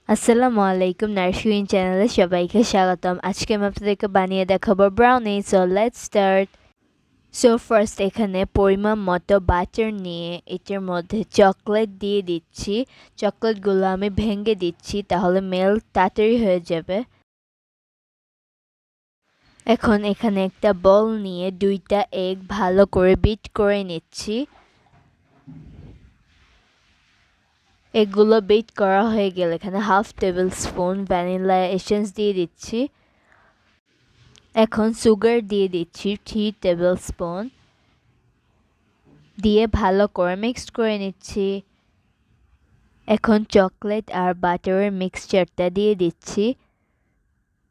আসসালামু আলাইকুম নারিশ চ্যানেলে সবাইকে স্বাগতম। আজকে আমি আপনাদেরকে বানিয়ে দেখাবো brownie. So let's start. So first এখানে পরিমাণ মতো বাটার নিয়ে এটার মধ্যে চকলেট দিয়ে দিচ্ছি। চকলেটগুলো আমি ভেঙে দিচ্ছি, তাহলে মেল্ট তাড়াতাড়ি হয়ে যাবে। এখন এখানে একটা বল নিয়ে দুইটা এগ ভালো করে বিট করে নিচ্ছি। এগুলো বিট করা হয়ে গেলে এখানে half table spoon vanilla essence দিয়ে দিচ্ছি। এখন সুগার দিয়ে দিচ্ছি 3 টেবিল স্পুন, দিয়ে ভালো করে মিক্স করে নিচ্ছি। এখন চকলেট আর বাটারের মিক্সচারটা দিয়ে দিচ্ছি,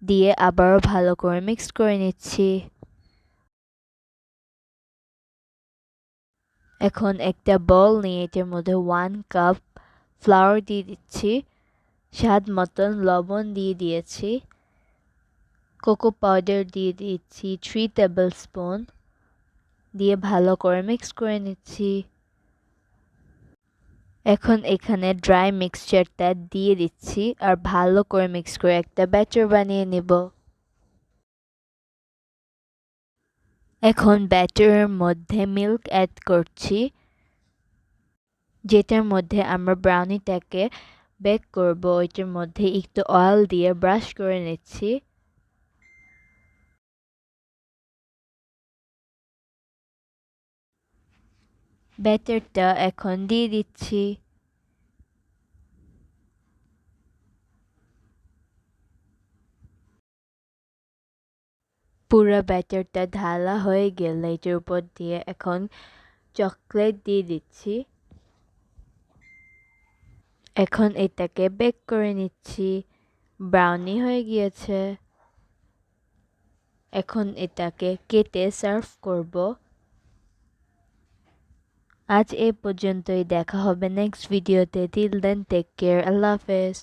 দিয়ে আবারও ভালো করে মিক্স করে নিচ্ছি। এখন একটা বল নিয়ে এটার মধ্যে 1 কাপ ফ্লাওয়ার দিয়ে দিচ্ছি, স্বাদ মতন লবণ দিয়ে দিয়েছি, কোকো পাউডার দিয়ে দিচ্ছি 3 টেবিল স্পুন, দিয়ে ভালো করে মিক্স করে নিচ্ছি। এখন এখানে ড্রাই মিক্সচারটা দিয়ে দিচ্ছি আর ভালো করে মিক্স করে একটা ব্যাটার বানিয়ে নেব। এখন ব্যাটারের মধ্যে মিল্ক অ্যাড করছি, যেটার মধ্যে আমরা ব্রাউনিটাকে বেক করব। ওইটার মধ্যে একটু অয়েল দিয়ে ব্রাশ করে নিচ্ছি। ব্যাটারটা এখন দিয়ে দিচ্ছি। পুরো ব্যাটারটা ঢালা হয়ে গেলে এটার উপর দিয়ে এখন চকলেট দিয়ে দিচ্ছি। এখন এটাকে বেক করে নিচ্ছি। ব্রাউনি হয়ে গিয়েছে। এখন এটাকে কেটে সার্ভ করব। আজ এ পর্যন্তই, দেখা হবে নেক্সট ভিডিওতে। টিল দেন টেক কেয়ার, আল্লাহ হাফেজ।